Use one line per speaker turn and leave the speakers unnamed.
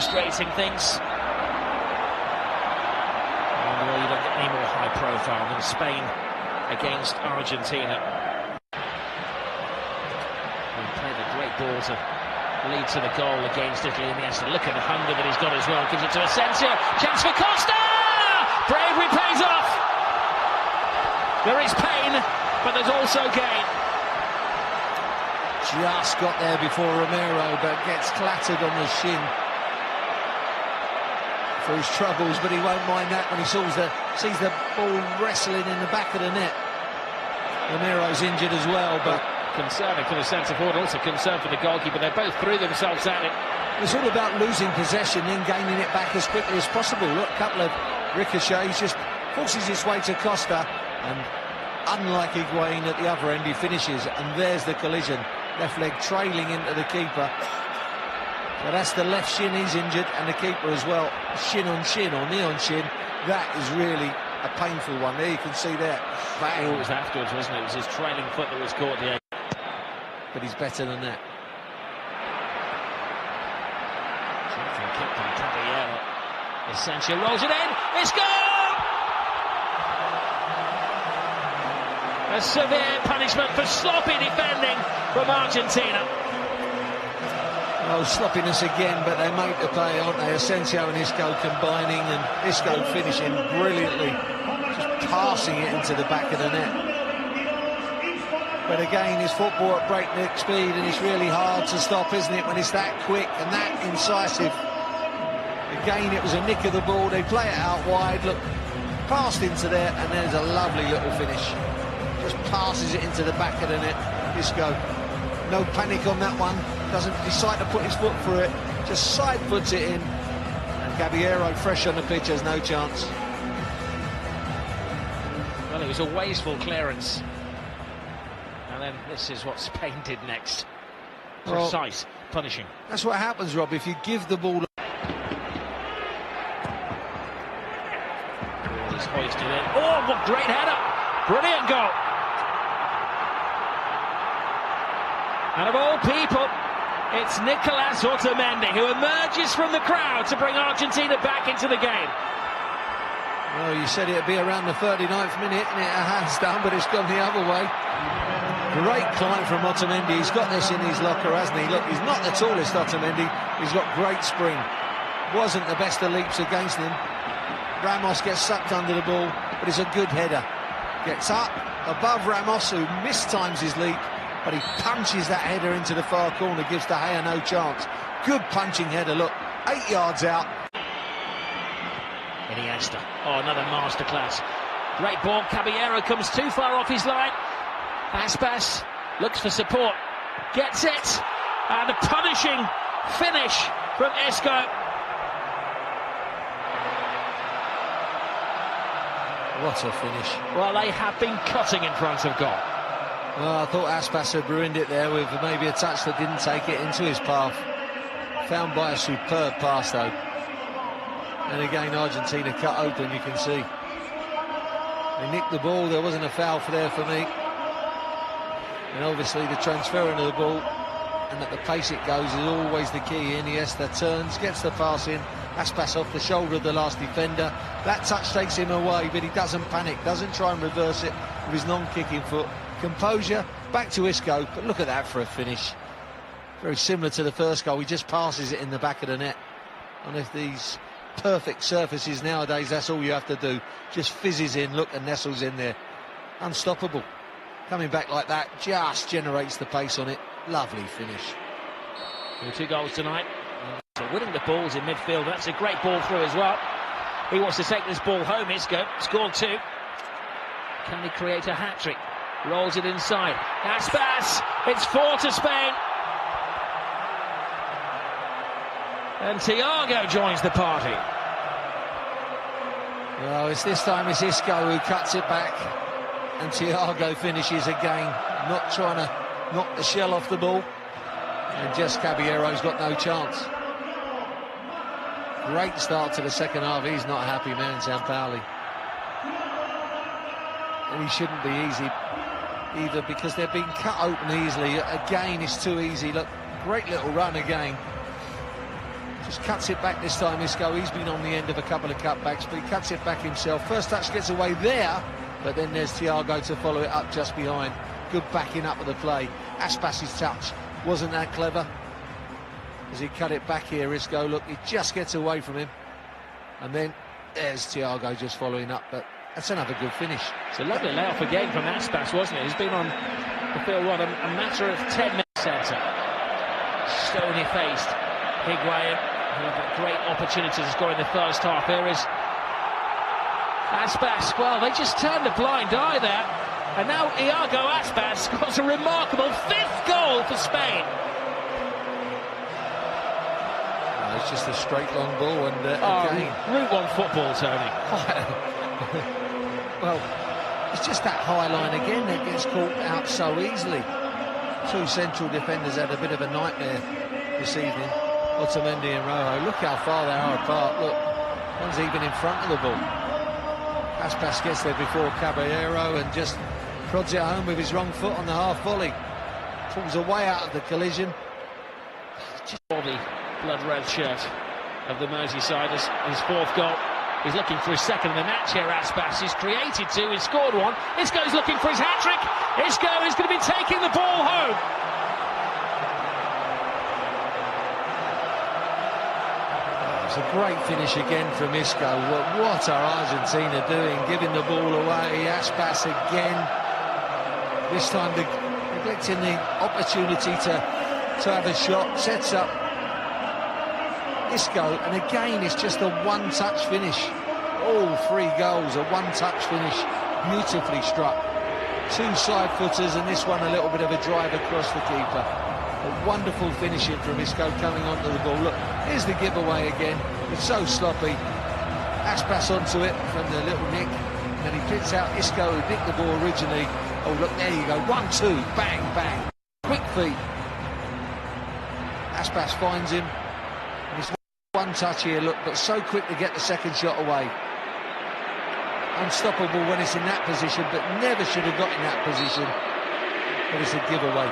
Frustrating things. Well, you don't get any more high profile than Spain against Argentina. He played a great ball to lead to the goal against Italy, and he has to look at the hunger that he's got as well. Gives it to Asensio. Chance for Costa! Bravery pays off. There is pain, but there's also gain.
Just got there before Romero, but gets clattered on the shin for his troubles, but he won't mind that when he sees the ball wrestling in the back of the net. Romero's injured as well, but
concerning for the centre forward, also concerned for the goalkeeper. They both threw themselves at it.
It's all about losing possession, then gaining it back as quickly as possible. Look, a couple of ricochets, just forces his way to Costa, and unlike Higuain at the other end, he finishes, and there's the collision. Left leg trailing into the keeper. So that's the left shin he's injured, and the keeper as well. Shin on shin, or knee on shin. That is really a painful one. There you can see there. Bang.
Oh, it was afterwards, wasn't it? It was his trailing foot that was caught the end.
But he's better than that.
Something kicked on Caballero. Asensio rolls it in. It's goal! A severe punishment for sloppy defending from Argentina.
Oh, sloppiness again, but they make the pay, aren't they? Asensio and Isco combining, and Isco finishing brilliantly, just passing it into the back of the net. But again, it's football at breakneck speed, and it's really hard to stop, isn't it, when it's that quick and that incisive. Again, it was a nick of the ball. They play it out wide. Look, passed into there, and there's a lovely little finish. Just passes it into the back of the net. Isco, no panic on that one. Doesn't decide to put his foot through it. Just side puts it in. And Caballero, fresh on the pitch, has no chance.
Well, it was a wasteful clearance. And then this is what Spain did next. Precise, well, punishing.
That's what happens, Rob, if you give the ball.
He's hoisted in. Oh, what great header! Brilliant goal! And of all people, it's Nicolas Otamendi who emerges from the crowd to bring Argentina back into the game.
Well, you said it'd be around the 39th minute, and it has done, but it's gone the other way. Great climb from Otamendi. He's got this in his locker, hasn't he? Look, he's not the tallest, Otamendi. He's got great spring. Wasn't the best of leaps against them. Ramos gets sucked under the ball, but it's a good header. Gets up above Ramos, who mistimes his leap, but he punches that header into the far corner, gives De Gea no chance. Good punching header, look, 8 yards out.
Iniesta, oh, another masterclass. Great ball, Caballero comes too far off his line. Aspas looks for support, gets it, and a punishing finish from Isco.
What a finish.
Well, they have been cutting in front of goal.
Well, I thought Aspas had ruined it there with maybe a touch that didn't take it into his path. Found by a superb pass, though. And again, Argentina cut open, you can see. They nicked the ball, there wasn't a foul there for me. And obviously the transferring of the ball and at the pace it goes is always the key. Iniesta turns, gets the pass in. Aspas off the shoulder of the last defender. That touch takes him away, but he doesn't panic, doesn't try and reverse it with his non-kicking foot. Composure, back to Isco, but look at that for a finish. Very similar to the first goal, he just passes it in the back of the net. And if these perfect surfaces nowadays, that's all you have to do. Just fizzes in, look, and nestles in there. Unstoppable. Coming back like that, just generates the pace on it. Lovely finish.
2 goals tonight. So winning the balls in midfield, that's a great ball through as well. He wants to take this ball home, Isco. Scored 2. Can he create a hat-trick? Rolls it inside. Aspas, it's 4 to Spain. And Thiago joins the party.
Well, this time it's Isco who cuts it back. And Thiago finishes again, not trying to knock the shell off the ball. And just Caballero's got no chance. Great start to the second half. He's not happy, man, Sampaoli. And he shouldn't be easy either, because they're being cut open easily. Again, it's too easy. Look, great little run again. Just cuts it back this time, Isco. He's been on the end of a couple of cutbacks, but he cuts it back himself. First touch gets away there, but then there's Thiago to follow it up just behind. Good backing up of the play. Aspas's touch wasn't that clever as he cut it back here, Isco. Look, he just gets away from him. And then there's Thiago just following up, but that's another good finish.
It's a lovely layoff again from Aspas, wasn't it? He's been on the field, what, a matter of 10 minutes. Centre. Stony-faced Higuain, who had a great opportunity to score in the first half. Here is Aspas. Well, they just turned a blind eye there. And now Iago Aspas scores a remarkable 5th goal for Spain.
It's just a straight long ball, and again,
Route 1 football, Tony.
Well, it's just that high line again that gets caught out so easily. Two central defenders had a bit of a nightmare this evening, Otamendi and Rojo. Look how far they are apart. Look, one's even in front of the ball. Aspas gets there before Caballero and just prods it home with his wrong foot on the half volley. Pulls away out of the collision.
Just for the blood-red shirt of the Merseysiders, his 4th goal. He's looking for his 2nd of the match here, Aspas. He's created 2, he's scored 1. Isco's looking for his hat-trick. Isco is going to be taking the ball home.
It's a great finish again from Isco. What are Argentina doing? Giving the ball away. Aspas again. This time neglecting the opportunity to have a shot. Sets up Isco, and again it's just a one-touch finish. All 3 goals, a one-touch finish, beautifully struck. 2 side footers, and this one a little bit of a drive across the keeper. A wonderful finishing from Isco coming onto the ball. Look, here's the giveaway again. It's so sloppy. Aspas onto it from the little nick, and then he picks out Isco, who nicked the ball originally. Oh look, there you go, 1-2, bang, bang. Quick feet. Aspas finds him. One touch here, look, but so quick to get the 2nd shot away. Unstoppable when it's in that position, but never should have got in that position. But it's a giveaway.